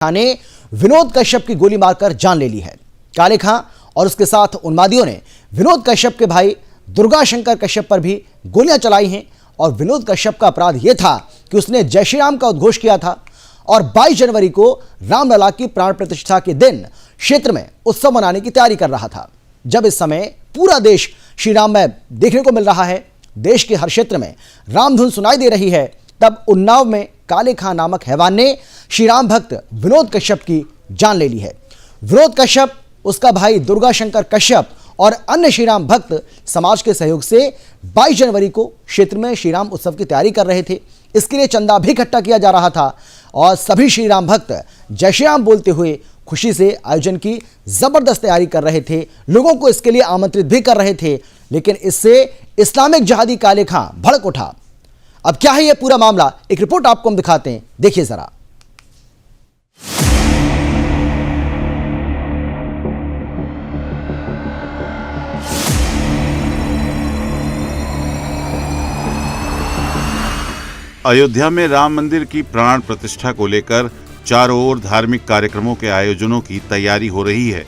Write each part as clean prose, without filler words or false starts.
ने विनोद कश्यप की गोली मारकर जान ले ली है। काले खां और उसके साथ उन्मादियों ने विनोद कश्यप के भाई दुर्गा शंकर कश्यप पर भी गोलियां चलाई हैं। और विनोद कश्यप का अपराध यह था कि उसने जय श्री राम का उद्घोष किया था और 22 जनवरी को रामलला की प्राण प्रतिष्ठा के दिन क्षेत्र में उत्सव मनाने की तैयारी कर रहा था। जब इस समय पूरा देश श्री राम में देखने को मिल रहा है, देश के हर क्षेत्र में रामधुन सुनाई दे रही है, तब उन्नाव में काले खां नामक हैवान ने श्री राम भक्त विनोद कश्यप की जान ले ली है। विनोद कश्यप, उसका भाई दुर्गा शंकर कश्यप और अन्य श्री राम भक्त समाज के सहयोग से 22 जनवरी को क्षेत्र में श्री राम उत्सव की तैयारी कर रहे थे। इसके लिए चंदा भी इकट्ठा किया जा रहा था और सभी श्री राम भक्त जय श्री राम बोलते हुए खुशी से आयोजन की जबरदस्त तैयारी कर रहे थे। लोगों को इसके लिए आमंत्रित भी कर रहे थे, लेकिन इससे इस्लामिक जिहादी काले खां भड़क उठा। अब क्या है यह पूरा मामला, एक रिपोर्ट आपको हम दिखाते हैं, देखिए जरा। अयोध्या में राम मंदिर की प्राण प्रतिष्ठा को लेकर चारों ओर धार्मिक कार्यक्रमों के आयोजनों की तैयारी हो रही है।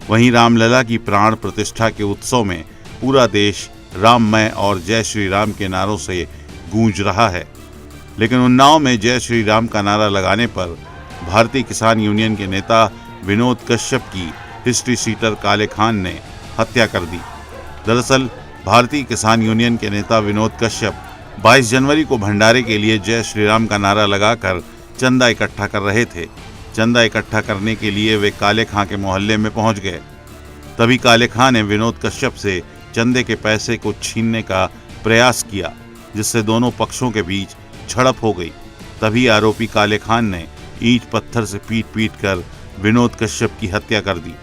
वहीं रामलला की प्राण प्रतिष्ठा के उत्सव में पूरा देश राममय और जय श्री राम के नारों से गूंज रहा है। लेकिन उन्नाव में जय श्री राम का नारा लगाने पर भारतीय किसान यूनियन के नेता विनोद कश्यप की हिस्ट्री शीटर काले खान ने हत्या कर दी। दरअसल भारतीय किसान यूनियन के नेता विनोद कश्यप 22 जनवरी को भंडारे के लिए जय श्री राम का नारा लगाकर चंदा इकट्ठा कर रहे थे। चंदा इकट्ठा करने के लिए वे काले खां के मोहल्ले में पहुंच गए। तभी काले खां ने विनोद कश्यप से चंदे के पैसे को छीनने का प्रयास किया, जिससे दोनों पक्षों के बीच झड़प हो गई। तभी आरोपी काले खान ने ईंट पत्थर से पीट कर विनोद कश्यप की हत्या कर दी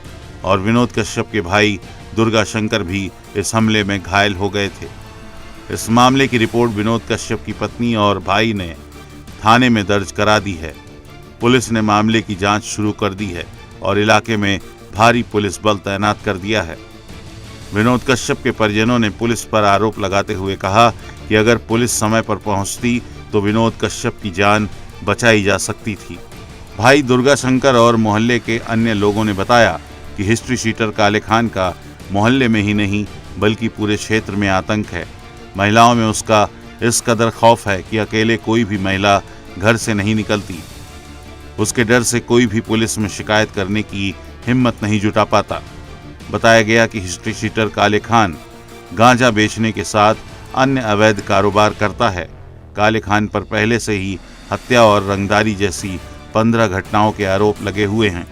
और विनोद कश्यप के भाई दुर्गा शंकर भी इस हमले में घायल हो गए थे। इस मामले की रिपोर्ट विनोद कश्यप की पत्नी और भाई ने थाने में दर्ज करा दी है। पुलिस ने मामले की जांच शुरू कर दी है और इलाके में भारी पुलिस बल तैनात कर दिया है। विनोद कश्यप के परिजनों ने पुलिस पर आरोप लगाते हुए कहा कि अगर पुलिस समय पर पहुंचती तो विनोद कश्यप की जान बचाई जा सकती थी। भाई दुर्गा शंकर और मोहल्ले के अन्य लोगों ने बताया कि हिस्ट्री शीटर काले खान का मोहल्ले में ही नहीं बल्कि पूरे क्षेत्र में आतंक है। महिलाओं में उसका इस कदर खौफ है कि अकेले कोई भी महिला घर से नहीं निकलती। उसके डर से कोई भी पुलिस में शिकायत करने की हिम्मत नहीं जुटा पाता। बताया गया कि हिस्ट्री शीटर काले खान गांजा बेचने के साथ अन्य अवैध कारोबार करता है। काले खान पर पहले से ही हत्या और रंगदारी जैसी 15 घटनाओं के आरोप लगे हुए हैं,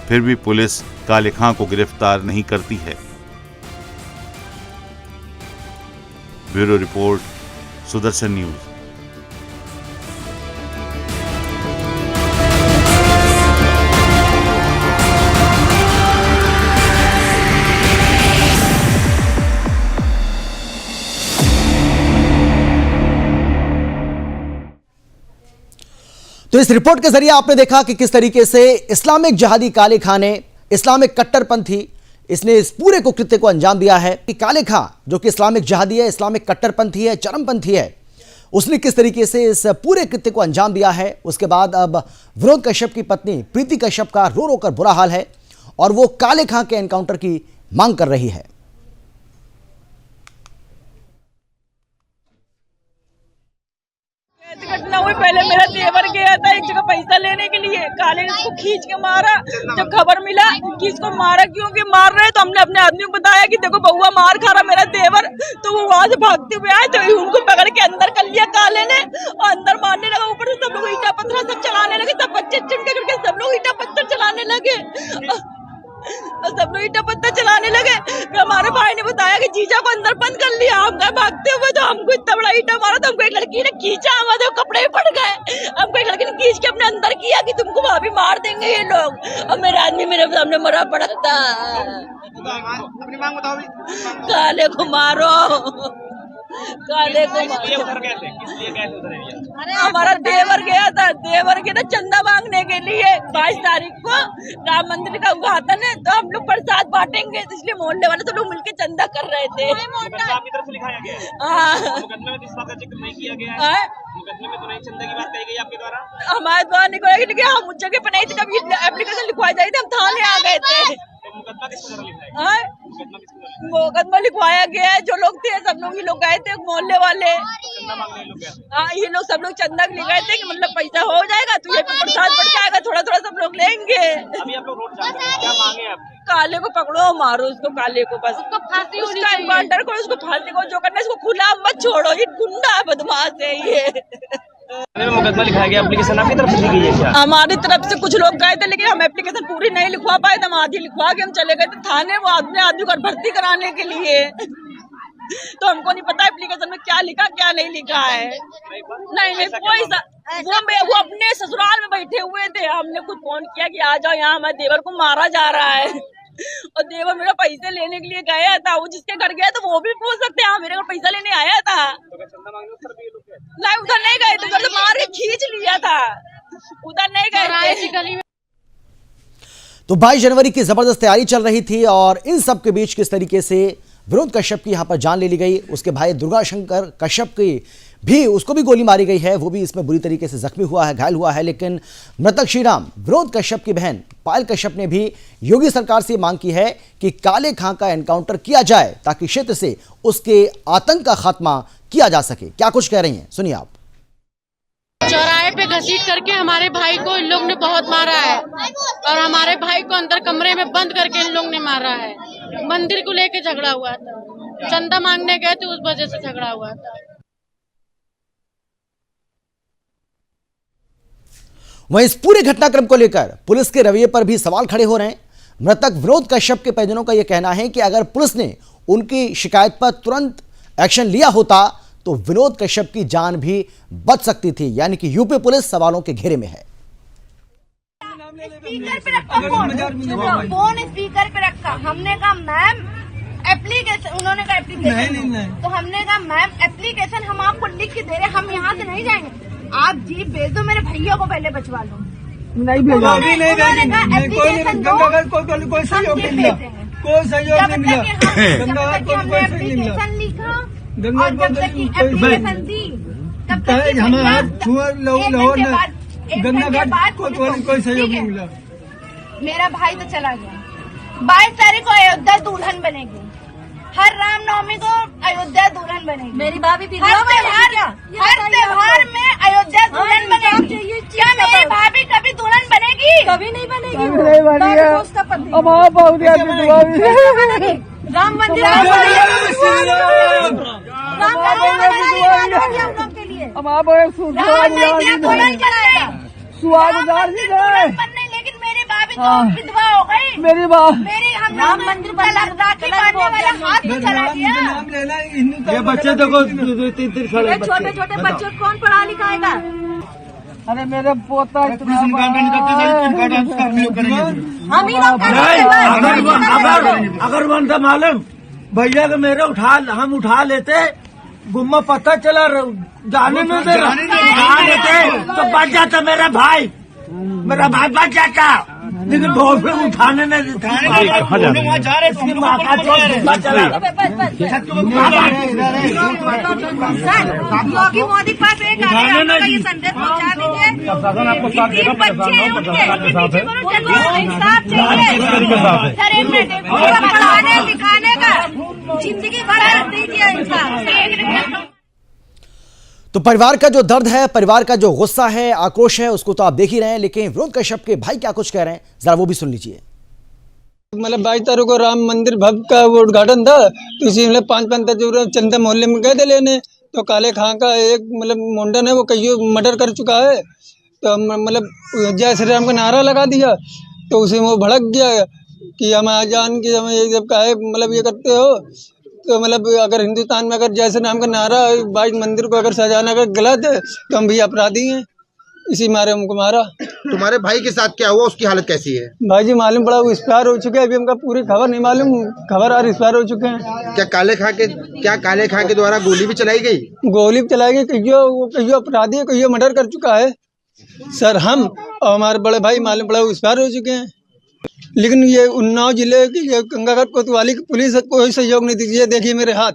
फिर भी पुलिस काले खां को गिरफ्तार नहीं करती है। Bureau report, Sudarshan news. तो इस रिपोर्ट के जरिए आपने देखा कि किस तरीके से इस्लामिक जिहादी काले खां ने, इस्लामिक कट्टरपंथी, इसने इस पूरे को कृत्य को अंजाम दिया है कि काले खां जो कि इस्लामिक जिहादी है, इस्लामिक कट्टरपंथी है, चरमपंथी है, उसने किस तरीके से इस पूरे कृत्य को अंजाम दिया है। उसके बाद अब विनोद कश्यप की पत्नी प्रीति कश्यप का रो रो कर बुरा हाल है और वो काले खां के एनकाउंटर की मांग कर रही है। घटना हुई, पहले मेरा देवर गया था एक जगह पैसा लेने के लिए, काले ने उसको खींच के मारा। जब खबर मिला कि इसको मारा क्योंकि मार रहे, तो हमने अपने आदमी को बताया कि देखो बउआ मार खा रहा मेरा देवर। तो वो वहां से भागते हुए आए, तो उनको पकड़ के अंदर कर लिया काले ने और अंदर मारने लगा। ऊपर से सब लोग ईटा पत्थर सब चलाने लगे, सब बच्चे चिमटे करके सब लोग ईटा पत्थर चलाने लगे सब लोग ईटा पत्थर चलाने लगे। हमारे भाई ने बताया कि जीजा को अंदर बंद कर लिया। हम गए भागते हुए, तो हमको इतना बड़ा ईटा मारा, तो हमको एक लड़की ने खींचा, हमारे कपड़े भी फट गए। हमको एक लड़की ने खींच के अपने अंदर किया कि तुमको वहां भी मार देंगे ये लोग। और मेरा आदमी मेरे सामने मरा पड़ा था। अपनी मांग बताओ। काले को मारो, काले को मारो। हमारा देवर गया था, देवर के ना चंदा मांगने के लिए 22 तारीख को राम मंदिर का उद्घाटन है, तो हम लोग प्रसाद बांटेंगे, तो इसलिए मोहल्ले वाले सब लोग मिलकर चंदा कर रहे थे। आपकी तरफ से लिखाया गया है। हाँ। मुकदमे में तो इस बात का जिक्र नहीं किया गया है। मुकदमे में तो नहीं चंदा की बात कही गई आपके द्वारा। हमारे द्वारा नहीं करेगी, लेकिन हम उस जगह पर नहीं थे जब ये एप्लीकेशन लिखवाई जाई थी, हम थाने आ गए थे। मुकदमा किसके द्वारा लिखाया गया? मुकदमा किसके द्वारा? मुकदमा लिखवाया गया है, जो लोग थे सब लोग, ये लोग गए थे मोहल्ले वाले। चंदा मांगने लोग गए थे। हाँ, ये लोग सब लोग चंदा के लिए गए थे कि मतलब पैसा हो जाएगा तो ये प्रसाद बढ़ जाएगा, थोड़ा थोड़ा सब लोग लेंगे। अभी आप लोग रोड जाम कर रहे हैं, क्या मांगे आप? काले को पकड़ो, मारो उसको, काले को, बस उसको फांसी, उसका एनकाउंटर करो, उसको फांसी को, जो करना है इसको खुला मत छोड़ो, ये गुंडा बदमाश है ये। मुकदमा लिखाया गया, एप्लीकेशन आपकी तरफ से लिखी गई है क्या? हमारी तरफ से कुछ लोग गए थे, लेकिन हम एप्लीकेशन पूरी नहीं लिखवा पाए थे, हम आधी लिखवा के हम चले गए थे थाने, वो आदमी को भर्ती कराने के लिए। तो हमको नहीं पता एप्लीकेशन में क्या लिखा क्या नहीं लिखा है। नहीं कोई वो अपने ससुराल में बैठे हुए थे, हमने कुछ फोन किया कि आ जाओ यहाँ, हमारे देवर को मारा जा रहा है, और देवर मेरा पैसे लेने के लिए गया था। वो जिसके घर गया तो वो भी पूछ सकते हैं, हाँ मेरे घर पैसा लेने आया था। नहीं उधर नहीं गए थे, उधर से मार के खींच लिया था, उधर नहीं गए थे। तो 22 जनवरी की जबरदस्त तैयारी चल रही थी और इन सब के बीच किस तरीके से विनोद कश्यप की यहाँ पर जान ले ली गई, उसके भाई दुर्गाशंकर कश्यप की भी, उसको भी गोली मारी गई है, वो भी इसमें बुरी तरीके से जख्मी हुआ है, घायल हुआ है। लेकिन मृतक श्रीराम विनोद कश्यप की बहन पायल कश्यप ने भी योगी सरकार से मांग की है कि काले खां का एनकाउंटर किया जाए ताकि क्षेत्र से उसके आतंक का खात्मा किया जा सके। क्या कुछ कह रही हैं, सुनिए आप। चौराहे पे घसीट करके हमारे भाई को इन लोग ने बहुत मारा है, और हमारे भाई को अंदर कमरे में बंद करके इन लोग ने मारा है। मंदिर को लेके झगड़ा हुआ था, चंदा मांगने गए थे, उस वजह से झगड़ा हुआ था। वहीं इस पूरे घटनाक्रम को लेकर पुलिस के रवैये पर भी सवाल खड़े हो रहे हैं। मृतक विनोद कश्यप के परिजनों का यह कहना है कि अगर पुलिस ने उनकी शिकायत पर तुरंत एक्शन लिया होता तो विनोद कश्यप की जान भी बच सकती थी, यानी कि यूपी पुलिस सवालों के घेरे में है। स्पीकर पे रखा फोन स्पीकर पे रखा, हमने कहा मैम एप्लीकेशन, उन्होंने कहा एप्लीकेशन नहीं। तो हमने कहा मैम एप्लीकेशन हम आपको लिख के दे रहे, हम यहाँ से नहीं जाएंगे, आप जीप भेज दो, मेरे भैया को पहले बचवा लो। नहीं भेजा, कोई सहयोग नहीं मिला, कोई सहयोग नहीं मिला, एप्लीकेशन लिखा और जब तक एप्लीकेशन दी तब तक गंगा घाट कोई सहयोग नहीं मिला। मेरा भाई तो चला गया। 22 तारीख को अयोध्या दुल्हन बनेगी, हर रामनवमी को अयोध्या दुल्हन बनेगी। मेरी भाभी भी हर त्योहार में अयोध्या दुल्हन बनेगी। क्या मेरी भाभी कभी दुल्हन बनेगी? कभी नहीं बनेगी। राम मंदिर के लिए लेकिन मेरी भाभी तो विधवा हो गई। मेरी हम राम मंदिर पर राखी बांधने वाला हाथ में चला गया। ये बच्चे देखो 3-3 खड़े, छोटे छोटे बच्चों को कौन पढ़ा लिखाएगा? अरे मेरे पोता हम ही अगर बनता मालूम भैया के मेरे हम उठा लेते, गुम्मा पता चला जाने में उठा लेते तो बच जाता मेरा भाई बच जाता, लेकिन बहुत में उठाने में योगी मोदी के पास एक ये संदेश पहुंचा दीजिए, पढ़ाने लिखाने का जिंदगी बढ़ा दीजिए इंसान। तो परिवार का जो दर्द है, परिवार का जो गुस्सा है, आक्रोश है, उसको तो आप देख ही रहे हैं, लेकिन विनोद कश्यप के भाई क्या कुछ कह रहे हैं, जरा वो भी सुन लीजिए। मतलब 22 तारीख को राम मंदिर भव्य का वो उद्घाटन था, तो इसी मतलब 5 चंदा मोहल्ले में गए थे लेने, तो काले खां का एक मतलब मुंडन है, वो कहीं मर्डर कर चुका है, तो मतलब जय श्री राम का नारा लगा दिया, तो उसी में वो भड़क गया कि हम आजान की हमें ये जब कहे मतलब ये करते हो, तो मतलब अगर हिंदुस्तान में अगर जय श्री राम का नारा 22 मंदिर को अगर सजाना अगर गलत है तो हम भी अपराधी हैं, इसी मारे हमको मारा। तुम्हारे भाई के साथ क्या हुआ, उसकी हालत कैसी है? भाई जी मालूम पड़ा वो एक्सपायर हो चुके हैं, अभी हमका पूरी खबर नहीं मालूम, खबर और एक्सपायर हो चुके हैं। क्या काले खां के द्वारा गोली भी चलाई गई? गोली भी चलाई गई, कहियो अपराधी है, कहियो मर्डर कर चुका है। सर हम और हमारे बड़े भाई मालूम पड़ा उस पार हो चुके हैं, लेकिन ये उन्नाव जिले की ये गंगाघाट कोतवाली की पुलिस कोई सहयोग नहीं दी। ये देखिए मेरे हाथ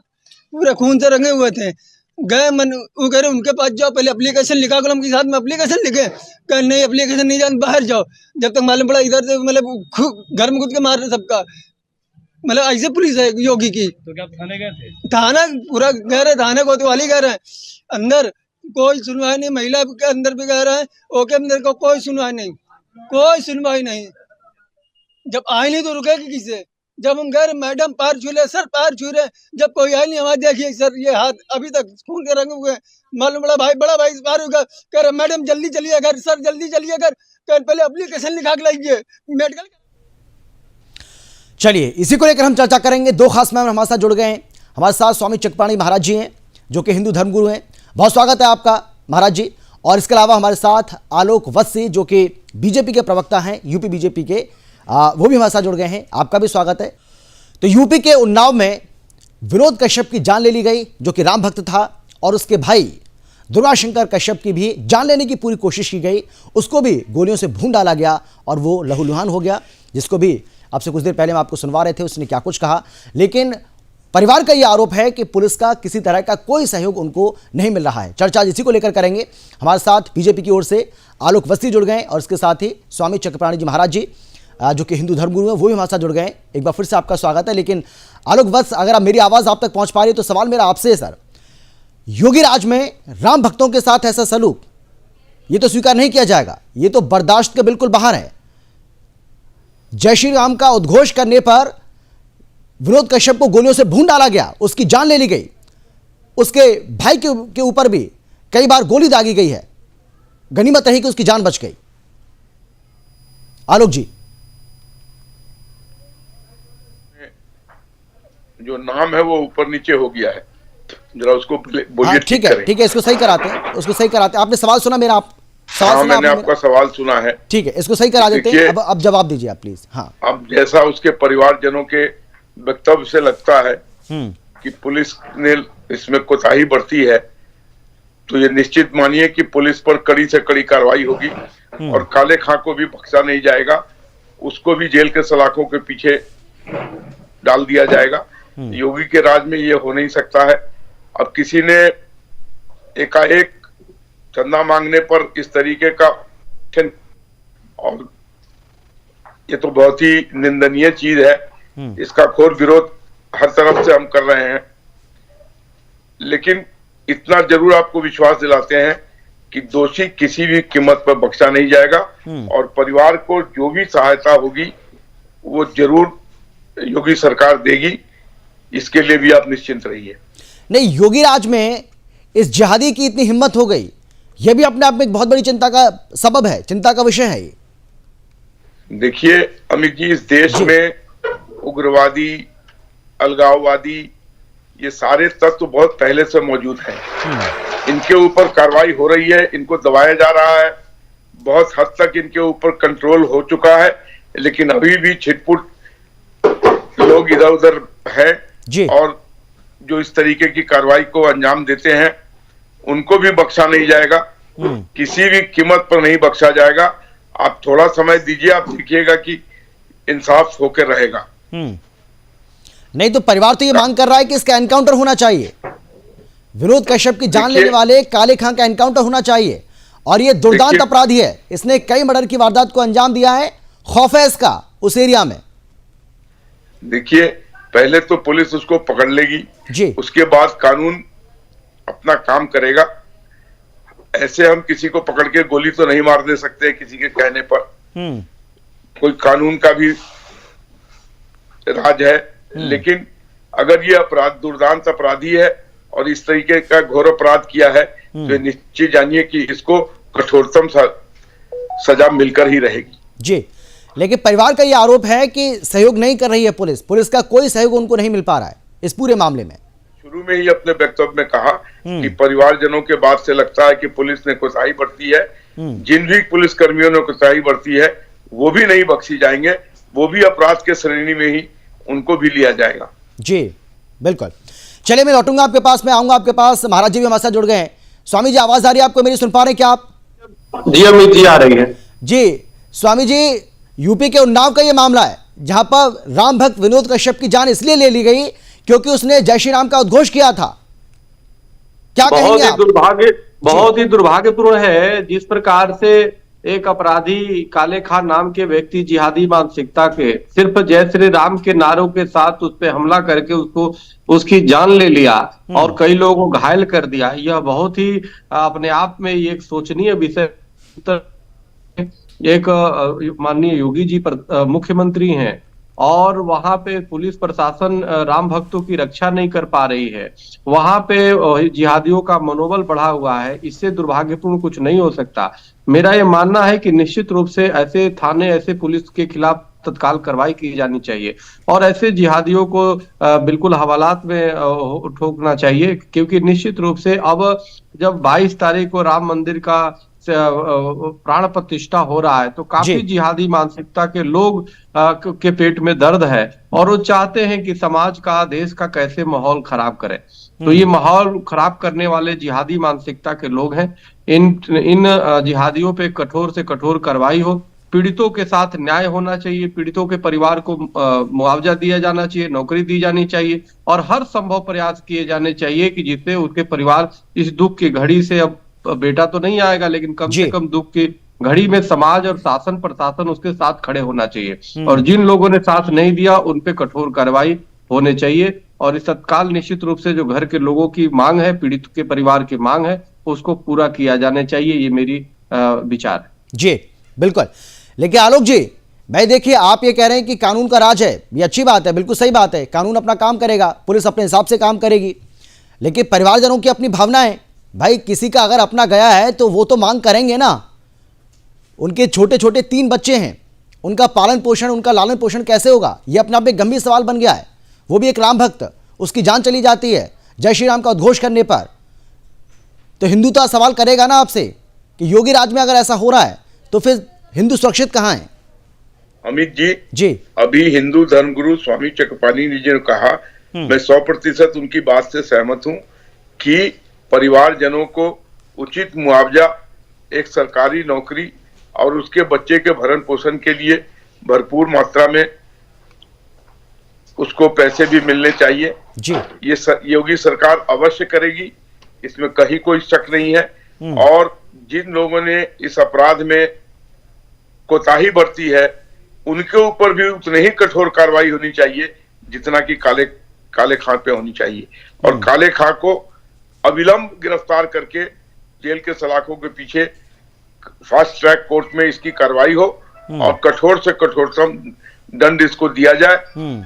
पूरे खून से रंगे हुए थे। गए मन वो कह रहे उनके पास जाओ, पहले एप्लीकेशन लिखा कलम के साथ में एप्लीकेशन लिखे, कह नहीं एप्लीकेशन नहीं जान बाहर जाओ। जब तक मालूम पड़ा इधर से मतलब घर में कूद के मार रहे सबका, मतलब ऐसे पुलिस है योगी की। तो क्या थाने गए थे? थाना पूरा कह रहे, थाने कोतवाली कह रहे हैं, अंदर कोई सुनवाई नहीं। महिला के अंदर भी कह रहे हैं ओके, अंदर को कोई सुनवाई नहीं, कोई सुनवाई नहीं। जब आए नहीं तो रुकेगी किसे? जब हम कह रहे मैडम पैर छू ले, सर पैर छू रहे, जब कोई आए नहीं, हमारे देखिए सर ये हाथ अभी तक खून के रंगे हुए। मालूम बड़ा भाई पार होगा, कह रहे मैडम जल्दी चलिए घर, सर जल्दी चलिए घर, पहले एप्लीकेशन लिखा के लाइए मेडिकल। चलिए इसी को लेकर हम चर्चा करेंगे। दो खास मेहमान हमारे साथ जुड़ गए हैं। हमारे साथ स्वामी चक्रपाणी महाराज जी हैं जो कि हिंदू धर्मगुरु हैं। बहुत स्वागत है आपका महाराज जी। और इसके अलावा हमारे साथ आलोक वत्सी जो कि बीजेपी के प्रवक्ता हैं, यूपी बीजेपी के, वो भी हमारे साथ जुड़ गए हैं। आपका भी स्वागत है। तो यूपी के उन्नाव में विनोद कश्यप की जान ले ली गई जो कि राम भक्त था, और उसके भाई दुर्गाशंकर कश्यप की भी जान लेने की पूरी कोशिश की गई। उसको भी गोलियों से भून डाला गया और वो लहूलुहान हो गया, जिसको भी आपसे कुछ देर पहले हम आपको सुनवा रहे थे उसने क्या कुछ कहा। लेकिन परिवार का यह आरोप है कि पुलिस का किसी तरह का कोई सहयोग उनको नहीं मिल रहा है। चर्चा इसी को लेकर करेंगे। हमारे साथ बीजेपी की ओर से आलोक वत्सी जुड़ गए और इसके साथ ही स्वामी चक्रपाणी जी महाराज जी जो कि हिंदू धर्मगुरु हैं, वो भी हमारे साथ जुड़ गए। एक बार फिर से आपका स्वागत है। लेकिन आलोक वत्स, अगर आप मेरी आवाज़ आप तक पहुंच पा रही है तो सवाल मेरा आपसे है सर, योगी राज में राम भक्तों के साथ ऐसा सलूक ये तो स्वीकार नहीं किया जाएगा, ये तो बर्दाश्त के बिल्कुल बाहर है। जय श्री राम का उद्घोष करने पर विनोद कश्यप को गोलियों से भून डाला गया, उसकी जान ले ली गई, उसके भाई के ऊपर भी कई बार गोली दागी गई है। गनीमत रही कि उसकी जान बच गई। आलोक जी, जो नाम है वो ऊपर नीचे हो गया है, जरा उसको बोलिए। ठीक है, इसको सही कराते हैं, उसको सही कराते हैं। आपने सवाल सुना मेरा? आप सवाल सुना? मैंने आपका सवाल सुना है। ठीक है, इसको सही करा देते हैं। अब जवाब दीजिए आप प्लीज। हाँ, अब जैसा उसके परिवारजनों के वक्तव्य से लगता है कि पुलिस ने इसमें कोताही बरती है, तो ये निश्चित मानिए कि पुलिस पर कड़ी से कड़ी कार्रवाई होगी और काले खां को भी बख्शा नहीं जाएगा, उसको भी जेल के सलाखों के पीछे डाल दिया जाएगा। योगी के राज में ये हो नहीं सकता है। अब किसी ने एकाएक चंदा मांगने पर इस तरीके का, और ये तो बहुत ही निंदनीय चीज है। इसका घोर विरोध हर तरफ से हम कर रहे हैं, लेकिन इतना जरूर आपको विश्वास दिलाते हैं कि दोषी किसी भी कीमत पर बख्शा नहीं जाएगा और परिवार को जो भी सहायता होगी वो जरूर योगी सरकार देगी। इसके लिए भी आप निश्चिंत रहिए। नहीं, योगी राज में इस जिहादी की इतनी हिम्मत हो गई, यह भी अपने आप में एक बहुत बड़ी चिंता का सबब है, चिंता का विषय है। देखिए अमित जी, इस देश में उग्रवादी, अलगाववादी, ये सारे तत्व बहुत पहले से मौजूद हैं। इनके ऊपर कार्रवाई हो रही है, इनको दबाया जा रहा है, बहुत हद तक इनके ऊपर कंट्रोल हो चुका है, लेकिन अभी भी छिटपुट लोग इधर उधर है और जो इस तरीके की कार्रवाई को अंजाम देते हैं उनको भी बख्शा नहीं जाएगा, किसी भी कीमत पर नहीं बख्शा जाएगा। आप थोड़ा समय दीजिए, आप देखिएगा कि इंसाफ होकर रहेगा। नहीं तो परिवार तो ये मांग कर रहा है कि इसका एनकाउंटर होना चाहिए, विनोद कश्यप की जान लेने वाले काले खां का एनकाउंटर होना चाहिए। और ये दुर्दांत अपराधी है, इसने कई मर्डर की वारदात को अंजाम दिया है, खौफ है इसका उस एरिया में। देखिए पहले तो पुलिस उसको पकड़ लेगी जी, उसके बाद कानून अपना काम करेगा। ऐसे हम किसी को पकड़ के गोली तो नहीं मार दे सकते किसी के कहने पर, कोई कानून का भी राज है। लेकिन अगर ये अपराध दुर्दांत अपराधी है और इस तरीके का घोर अपराध किया है तो निश्चित जानिए कि इसको कठोरतम सजा मिलकर ही रहेगी। जी, लेकिन परिवार का यह आरोप है कि सहयोग नहीं कर रही है पुलिस, पुलिस का कोई सहयोग उनको नहीं मिल पा रहा है इस पूरे मामले में। शुरू में ही अपने वक्तव्य में कहा कि परिवारजनों के बात से लगता है कि पुलिस ने कोताही बरती है। जिन भी पुलिस कर्मियों ने कोताही बरती है वो भी नहीं बख्शी जाएंगे, वो भी अपराध के श्रेणी में ही उनको भी लिया जाएगा। जी बिल्कुल। चलिए मैं लौटूंगा आपके पास, मैं आऊंगा आपके पास। महाराज जी भी हमारे साथ जुड़ गए हैं। स्वामी जी आवाज आ रही है आपको मेरी, सुन पा रहे हैं क्या आप? जी अमित जी आ रही है। जी स्वामी जी, यूपी के उन्नाव का यह मामला है जहां पर राम भक्त विनोद कश्यप की जान इसलिए ले ली गई क्योंकि उसने जय श्री राम का उद्घोष किया था। क्या कहेंगे आप? बहुत ही दुर्भाग्यपूर्ण है जिस प्रकार से एक अपराधी काले खान नाम के व्यक्ति जिहादी मानसिकता के सिर्फ जय श्री राम के नारों के साथ उस पर हमला करके उसको उसकी जान ले लिया और कई लोगों को घायल कर दिया। यह बहुत ही अपने आप में एक सोचनीय विषय। एक माननीय योगी जी मुख्यमंत्री हैं और वहां पे पुलिस प्रशासन राम भक्तों की रक्षा नहीं कर पा रही है, वहां पे जिहादियों का मनोबल बढ़ा हुआ है। इससे दुर्भाग्यपूर्ण कुछ नहीं हो सकता। मेरा ये मानना है कि निश्चित रूप से ऐसे थाने, ऐसे पुलिस के खिलाफ तत्काल कार्रवाई की जानी चाहिए और ऐसे जिहादियों को बिल्कुल हवालात में ठोकना चाहिए, क्योंकि निश्चित रूप से अब जब 22 तारीख को राम मंदिर का प्राण प्रतिष्ठा हो रहा है तो काफी जिहादी मानसिकता के लोग के पेट में दर्द है और वो चाहते हैं कि समाज का, देश का कैसे माहौल खराब करें। तो ये माहौल खराब करने वाले जिहादी मानसिकता के लोग हैं। इन जिहादियों पे कठोर से कठोर कार्रवाई हो, पीड़ितों के साथ न्याय होना चाहिए, पीड़ितों के परिवार को मुआवजा दिया जाना चाहिए, नौकरी दी जानी चाहिए और हर संभव प्रयास किए जाने चाहिए कि जिससे उसके परिवार इस दुख की घड़ी से, अब बेटा तो नहीं आएगा लेकिन कम से कम दुख की घड़ी में समाज और शासन प्रशासन उसके साथ खड़े होना चाहिए और जिन लोगों ने साथ नहीं दिया उन पे कठोर कार्रवाई होने चाहिए और इस तत्काल निश्चित रूप से जो घर के लोगों की मांग है, पीड़ित के परिवार की मांग है, उसको पूरा किया जाना चाहिए। ये मेरी विचार है। जी बिल्कुल। लेकिन आलोक जी, भाई देखिए, आप ये कह रहे हैं कि कानून का राज है, ये अच्छी बात है, बिल्कुल सही बात है, कानून अपना काम करेगा, पुलिस अपने हिसाब से काम करेगी, लेकिन परिवारजनों की अपनी भावनाएं, भाई किसी का अगर अपना गया है तो वो तो मांग करेंगे ना। उनके छोटे छोटे 3 बच्चे हैं, उनका पालन पोषण, उनका लालन पोषण कैसे होगा, ये अपने आप में गंभीर सवाल बन गया है। वो भी एक राम भक्त, उसकी जान चली जाती है जय श्री राम का उद्घोष करने पर, तो हिंदुत्व सवाल करेगा ना आपसे कि योगी राज में अगर ऐसा हो रहा है तो फिर हिंदू सुरक्षित कहां है? अमित जी, अभी हिंदू धर्मगुरु स्वामी चक्रपाणी जी ने कहा, मैं 100% उनकी बात से सहमत हूं कि परिवारजनों को उचित मुआवजा, एक सरकारी नौकरी और उसके बच्चे के भरण पोषण के लिए भरपूर मात्रा में उसको पैसे भी मिलने चाहिए जी। ये योगी सरकार अवश्य करेगी, इसमें कहीं कोई शक नहीं है। और जिन लोगों ने इस अपराध में कोताही बरती है उनके ऊपर भी उतनी ही कठोर कार्रवाई होनी चाहिए जितना कि काले खां पे होनी चाहिए और काले खां को अविलंब गिरफ्तार करके जेल के सलाखों के पीछे फास्ट ट्रैक कोर्ट में इसकी कार्रवाई हो और कठोर से कठोरतम दंड इसको दिया जाए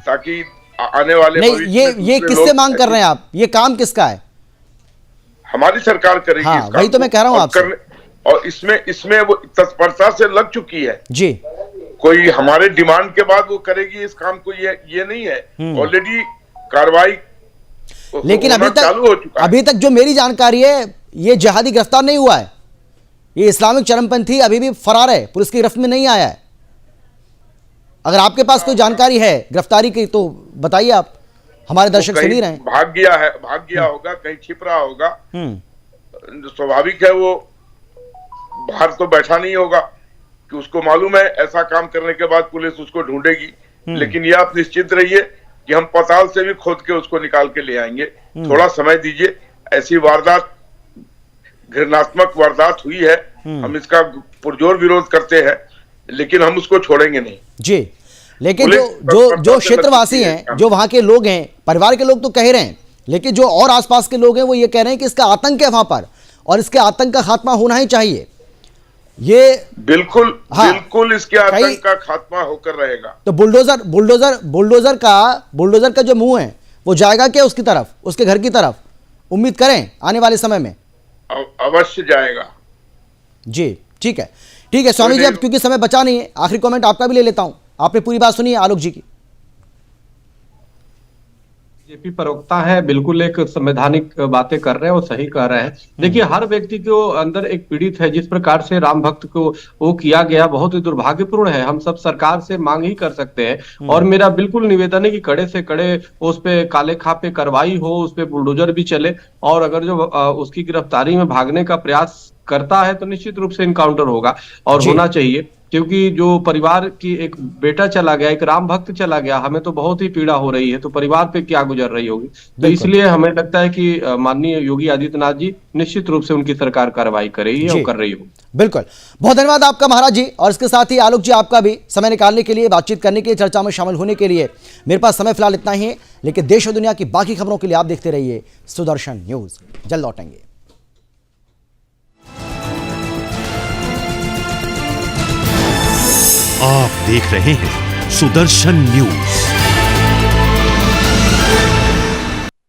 ताकि आने वाले नहीं, ये किससे मांग कर रहे हैं आप? ये काम किसका है? हमारी सरकार करेगी। हाँ, वही तो मैं कह रहा हूँ आपसे। और इसमें वो तत्परता से लग चुकी है जी। कोई हमारे डिमांड के बाद वो करेगी इस काम को, ये नहीं है। ऑलरेडी कार्रवाई लेकिन अभी तक जो मेरी जानकारी है ये जिहादी गिरफ्तार नहीं हुआ है, ये इस्लामिक चरमपंथी अभी भी फरार है, पुलिस की गिरफ्त में नहीं आया है। अगर आपके पास कोई जानकारी है गिरफ्तारी की तो बताइए, आप हमारे दर्शक सुन ही रहे हैं। भाग गया होगा, कहीं छिप रहा होगा, स्वाभाविक है, वो बाहर तो बैठा नहीं होगा कि उसको मालूम है ऐसा काम करने के बाद पुलिस उसको ढूंढेगी। लेकिन ये आप निश्चित रहिए कि हम पताल से भी खोद के उसको निकाल के ले आएंगे। थोड़ा समय दीजिए। ऐसी वारदात, घृणात्मक वारदात हुई है, हम इसका पुरजोर विरोध करते हैं, लेकिन हम उसको छोड़ेंगे नहीं जी। लेकिन जो क्षेत्रवासी हैं, जो वहां के लोग हैं, परिवार के लोग तो कह रहे हैं, लेकिन जो और आसपास के लोग हैं वो ये कह रहे हैं कि इसका आतंक है वहां पर और इसके आतंक का खात्मा होना ही चाहिए। ये बिल्कुल इसके आतंक का खात्मा होकर रहेगा। तो बुलडोजर का जो मुंह है वो जाएगा क्या उसकी तरफ, उसके घर की तरफ? उम्मीद करें आने वाले समय में अवश्य जाएगा जी। ठीक है स्वामी जी, अब क्योंकि समय बचा नहीं है, आखिरी कमेंट आपका भी ले लेता हूं। आपने पूरी बात सुनी है आलोक जी की? बीजेपी प्रवक्ता है, बिल्कुल एक संवैधानिक बातें कर रहे हैं और सही कह रहे हैं। देखिए, हर व्यक्ति के अंदर एक पीड़ित है। जिस प्रकार से राम भक्त को वो किया गया बहुत ही दुर्भाग्यपूर्ण है। हम सब सरकार से मांग ही कर सकते हैं और मेरा बिल्कुल निवेदन है कि कड़े से कड़े उस पे काले खा पे कार्रवाई हो, उस पे बुलडोजर भी चले और अगर जो उसकी गिरफ्तारी में भागने का प्रयास करता है तो निश्चित रूप से इनकाउंटर होगा और होना चाहिए, क्योंकि जो परिवार की एक बेटा चला गया, एक राम भक्त चला गया, हमें तो बहुत ही पीड़ा हो रही है, तो परिवार पे क्या गुजर रही होगी। तो इसलिए हमें लगता है कि माननीय योगी आदित्यनाथ जी निश्चित रूप से उनकी सरकार कार्रवाई कर रही है और कर रही हो। बिल्कुल, बहुत धन्यवाद आपका महाराज जी। और इसके साथ ही आलोक जी, आपका भी समय निकालने के लिए, बातचीत करने के लिए, चर्चा में शामिल होने के लिए। मेरे पास समय फिलहाल इतना ही है, लेकिन देश और दुनिया की बाकी खबरों के लिए आप देखते रहिए सुदर्शन न्यूज। जल्द लौटेंगे। आप देख रहे हैं सुदर्शन न्यूज।